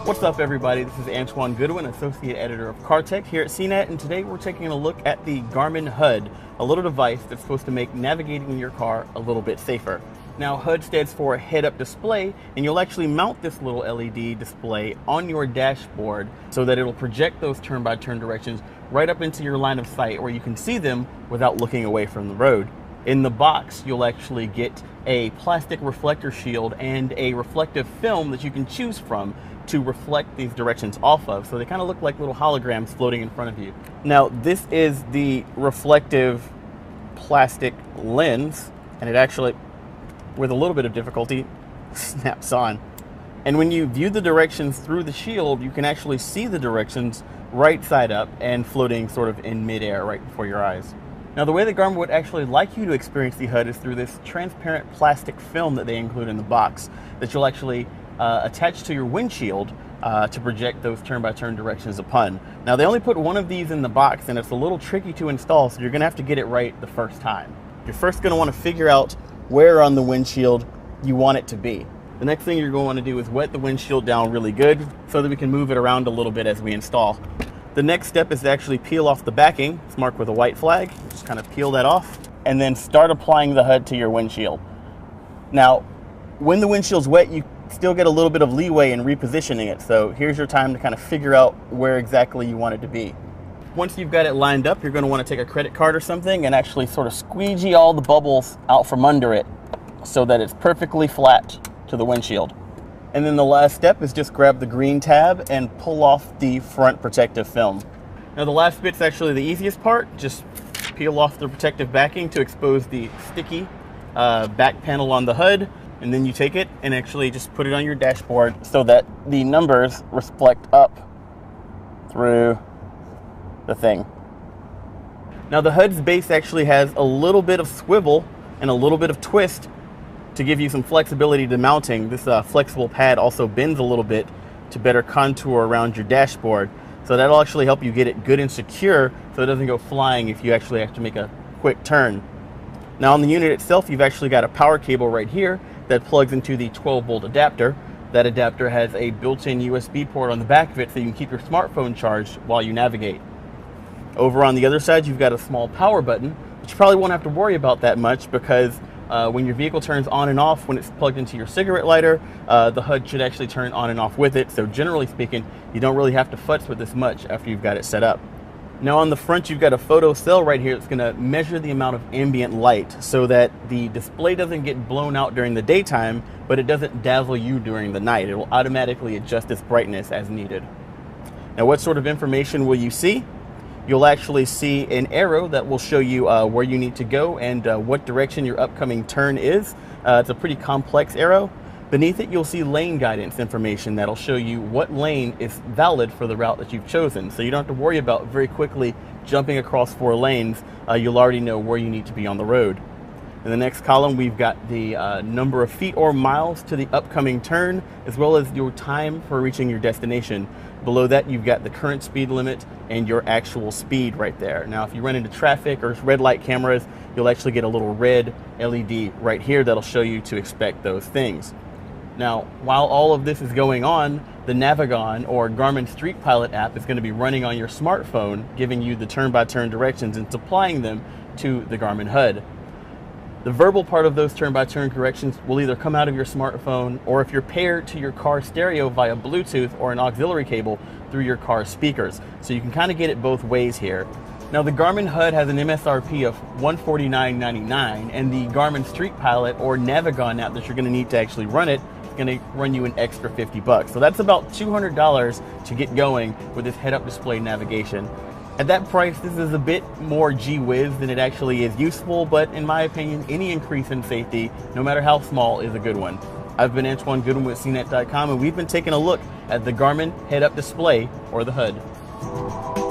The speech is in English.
What's up, everybody? This is Antoine Goodwin, Associate Editor of Car Tech here at CNET, and today we're taking a look at the Garmin HUD, a little device that's supposed to make navigating in your car a little bit safer. Now, HUD stands for head-up display, and you'll actually mount this little LED display on your dashboard so that it'll project those turn-by-turn directions right up into your line of sight where you can see them without looking away from the road. In the box, you'll actually get a plastic reflector shield and a reflective film that you can choose from to reflect these directions off of, so they kind of look like little holograms floating in front of you. Now, this is the reflective plastic lens, and it actually, with a little bit of difficulty, snaps on. And when you view the directions through the shield, you can actually see the directions right side up and floating sort of in midair right before your eyes. Now, the way that Garmin would actually like you to experience the HUD is through this transparent plastic film that they include in the box that you'll actually attach to your windshield to project those turn-by-turn directions upon. Now, they only put one of these in the box, and it's a little tricky to install, so you're going to have to get it right the first time. You're first going to want to figure out where on the windshield you want it to be. The next thing you're going to want to do is wet the windshield down really good so that we can move it around a little bit as we install. The next step is to actually peel off the backing. It's marked with a white flag. Just kind of peel that off and then start applying the HUD to your windshield. Now, when the windshield's wet, you still get a little bit of leeway in repositioning it. So here's your time to kind of figure out where exactly you want it to be. Once you've got it lined up, you're going to want to take a credit card or something and actually sort of squeegee all the bubbles out from under it so that it's perfectly flat to the windshield. And then the last step is just grab the green tab and pull off the front protective film. Now, the last bit's actually the easiest part. Just peel off the protective backing to expose the sticky back panel on the HUD, and then you take it and actually just put it on your dashboard so that the numbers reflect up through the thing. Now, the HUD's base actually has a little bit of swivel and a little bit of twist to give you some flexibility to mounting. This flexible pad also bends a little bit to better contour around your dashboard. So that'll actually help you get it good and secure so it doesn't go flying if you actually have to make a quick turn. Now, on the unit itself, you've actually got a power cable right here that plugs into the 12-volt adapter. That adapter has a built-in USB port on the back of it so you can keep your smartphone charged while you navigate. Over on the other side, you've got a small power button, but you probably won't have to worry about that much because when your vehicle turns on and off when it's plugged into your cigarette lighter, the HUD should actually turn on and off with it. So generally speaking, you don't really have to futz with this much after you've got it set up. Now, on the front, you've got a photo cell right here that's going to measure the amount of ambient light so that the display doesn't get blown out during the daytime, but it doesn't dazzle you during the night. It will automatically adjust its brightness as needed. Now, what sort of information will you see? You'll actually see an arrow that will show you where you need to go and what direction your upcoming turn is. It's a pretty complex arrow. Beneath it, you'll see lane guidance information that'll show you what lane is valid for the route that you've chosen. So you don't have to worry about very quickly jumping across 4 lanes. You'll already know where you need to be on the road. In the next column, we've got the number of feet or miles to the upcoming turn, as well as your time for reaching your destination. Below that, you've got the current speed limit and your actual speed right there. Now, if you run into traffic or red light cameras, you'll actually get a little red LED right here that'll show you to expect those things. Now, while all of this is going on, the Navigon or Garmin Street Pilot app is going to be running on your smartphone, giving you the turn-by-turn directions and supplying them to the Garmin HUD. The verbal part of those turn-by-turn directions will either come out of your smartphone, or if you're paired to your car stereo via Bluetooth or an auxiliary cable, through your car speakers. So you can kind of get it both ways here. Now, the Garmin HUD has an MSRP of $149.99, and the Garmin Street Pilot or Navigon app that you're going to need to actually run it is going to run you an extra $50. So that's about $200 to get going with this head-up display navigation. At that price, this is a bit more gee-whiz than it actually is useful, but in my opinion, any increase in safety, no matter how small, is a good one. I've been Antoine Goodwin with CNET.com, and we've been taking a look at the Garmin head-up display, or the HUD.